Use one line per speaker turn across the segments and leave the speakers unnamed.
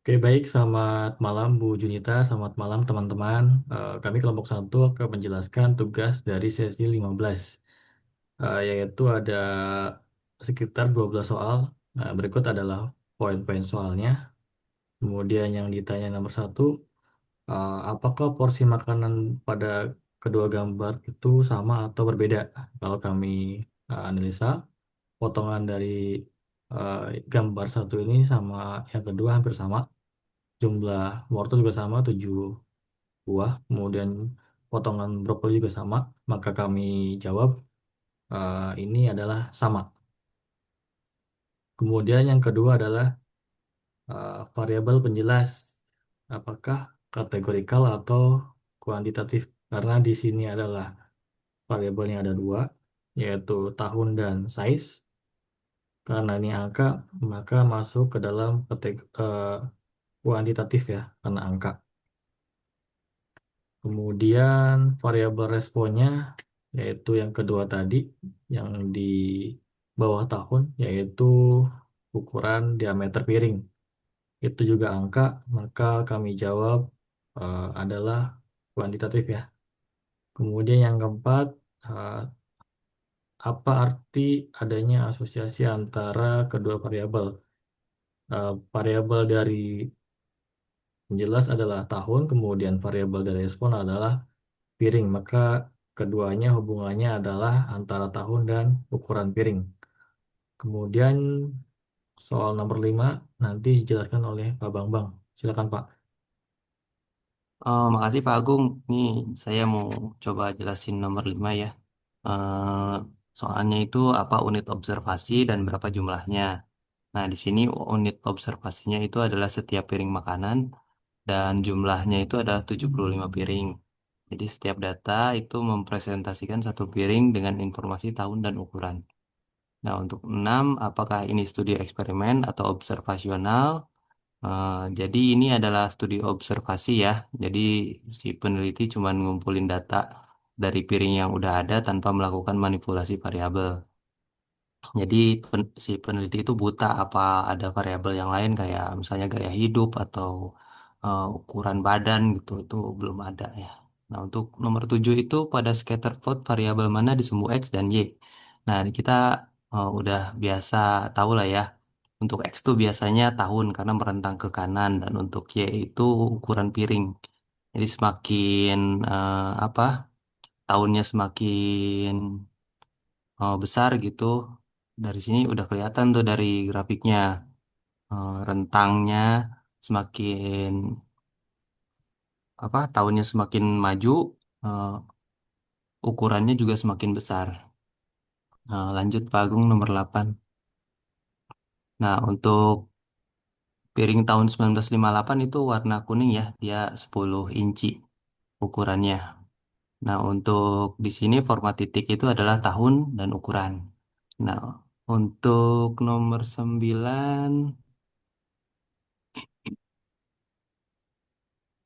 Oke, baik. Selamat malam Bu Junita, selamat malam teman-teman. Kami kelompok satu akan menjelaskan tugas dari sesi 15, yaitu ada sekitar 12 soal. Nah, berikut adalah poin-poin soalnya. Kemudian yang ditanya nomor satu, apakah porsi makanan pada kedua gambar itu sama atau berbeda? Kalau kami analisa, potongan dari eh, gambar satu ini sama yang kedua hampir sama. Jumlah wortel juga sama, 7 buah. Kemudian potongan brokoli juga sama. Maka kami jawab ini adalah sama. Kemudian yang kedua adalah variabel penjelas. Apakah kategorikal atau kuantitatif? Karena di sini adalah variabelnya ada dua, yaitu tahun dan size. Karena ini angka, maka masuk ke dalam kuantitatif ya, karena angka. Kemudian variabel responnya yaitu yang kedua tadi yang di bawah tahun yaitu ukuran diameter piring. Itu juga angka, maka kami jawab adalah kuantitatif ya. Kemudian yang keempat, eh, apa arti adanya asosiasi antara kedua variabel? Variabel dari penjelas adalah tahun, kemudian variabel dari respon adalah piring, maka keduanya hubungannya adalah antara tahun dan ukuran piring. Kemudian soal nomor 5 nanti dijelaskan oleh Pak Bambang. Silakan Pak.
Makasih Pak Agung. Nih saya mau coba jelasin nomor 5 ya. Eh, Soalnya itu apa unit observasi dan berapa jumlahnya. Nah, di sini unit observasinya itu adalah setiap piring makanan dan jumlahnya itu adalah 75 piring. Jadi setiap data itu mempresentasikan satu piring dengan informasi tahun dan ukuran. Nah, untuk 6, apakah ini studi eksperimen atau observasional? Jadi ini adalah studi observasi ya. Jadi si peneliti cuma ngumpulin data dari piring yang udah ada tanpa melakukan manipulasi variabel. Jadi si peneliti itu buta apa ada variabel yang lain kayak misalnya gaya hidup atau ukuran badan gitu. Itu belum ada ya. Nah, untuk nomor 7 itu pada scatter plot variabel mana di sumbu X dan Y. Nah, ini kita udah biasa tahu lah ya. Untuk X itu biasanya tahun karena merentang ke kanan dan untuk Y itu ukuran piring. Jadi semakin apa tahunnya semakin besar gitu. Dari sini udah kelihatan tuh dari grafiknya. Rentangnya semakin apa tahunnya semakin maju, eh, ukurannya juga semakin besar. Lanjut Pak Agung nomor 8. Nah, untuk piring tahun 1958 itu warna kuning ya, dia 10 inci ukurannya. Nah, untuk di sini format titik itu adalah tahun dan ukuran. Nah, untuk nomor 9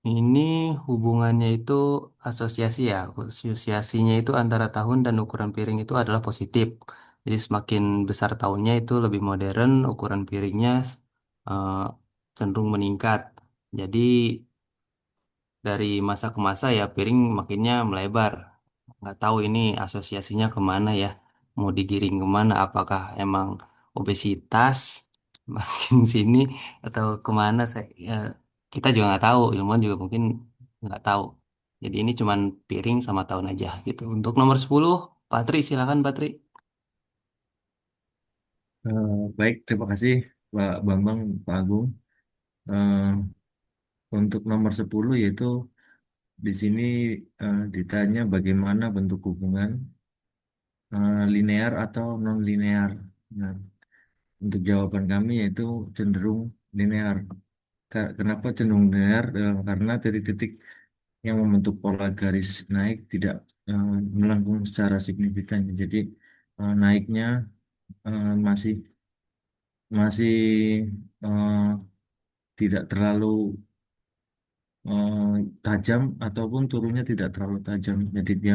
ini hubungannya itu asosiasi ya. Asosiasinya itu antara tahun dan ukuran piring itu adalah positif. Jadi semakin besar tahunnya itu lebih modern, ukuran piringnya eh, cenderung meningkat. Jadi dari masa ke masa ya piring makinnya melebar. Nggak tahu ini asosiasinya kemana ya. Mau digiring kemana? Apakah emang obesitas makin sini atau kemana? Kita juga nggak tahu. Ilmuwan juga mungkin nggak tahu. Jadi ini cuman piring sama tahun aja gitu. Untuk nomor 10, Patri silakan Patri.
Baik, terima kasih Pak Bambang, Pak Agung. Eh, untuk nomor 10 yaitu di sini ditanya bagaimana bentuk hubungan linear atau non-linear. Nah, untuk jawaban kami yaitu cenderung linear. Kenapa cenderung linear? Karena titik-titik yang membentuk pola garis naik tidak melengkung secara signifikan. Jadi naiknya masih masih eh, tidak terlalu eh, tajam ataupun turunnya tidak terlalu tajam. Jadi dia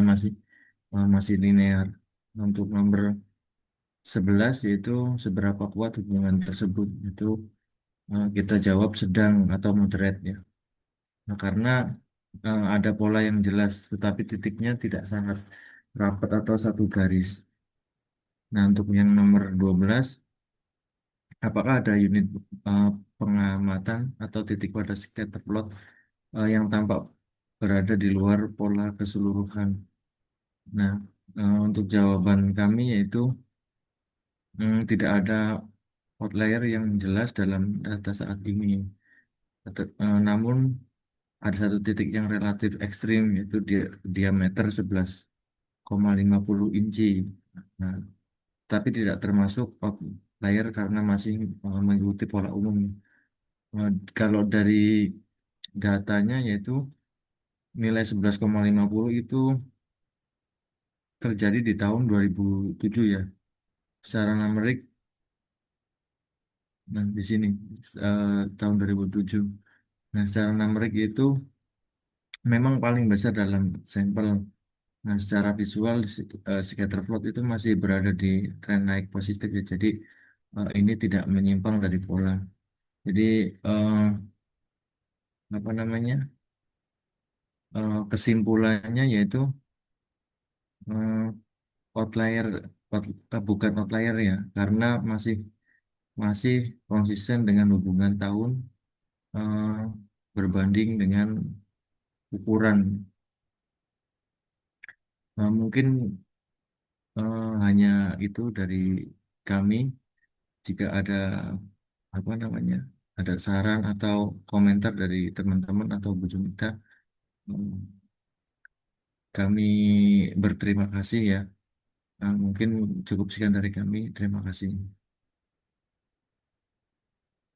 masih linear. Untuk nomor 11 yaitu seberapa kuat hubungan tersebut itu kita jawab sedang atau moderate ya. Nah, karena ada pola yang jelas, tetapi titiknya tidak sangat rapat atau satu garis. Nah, untuk yang nomor 12, apakah ada unit eh, pengamatan atau titik pada scatter plot yang tampak berada di luar pola keseluruhan? Nah, untuk jawaban kami yaitu tidak ada outlier yang jelas dalam data saat ini. Namun ada satu titik yang relatif ekstrim yaitu diameter 11,50 inci. Nah, tapi tidak termasuk outlier karena masih mengikuti pola umum. Kalau dari datanya yaitu nilai 11,50 itu terjadi di tahun 2007 ya. Secara numerik, nah di sini eh, tahun 2007. Nah, secara numerik itu memang paling besar dalam sampel. Nah, secara visual scatter plot itu masih berada di tren naik positif ya. Jadi ini tidak menyimpang dari pola. Jadi eh, apa namanya? Kesimpulannya yaitu eh, outlier bukan outlier ya, karena masih masih konsisten dengan hubungan tahun eh, berbanding dengan ukuran. Mungkin hanya itu dari kami. Jika ada apa namanya, ada saran atau komentar dari teman-teman atau Bu Jumita, hmm, kami berterima kasih ya. Mungkin cukup sekian dari kami. Terima kasih.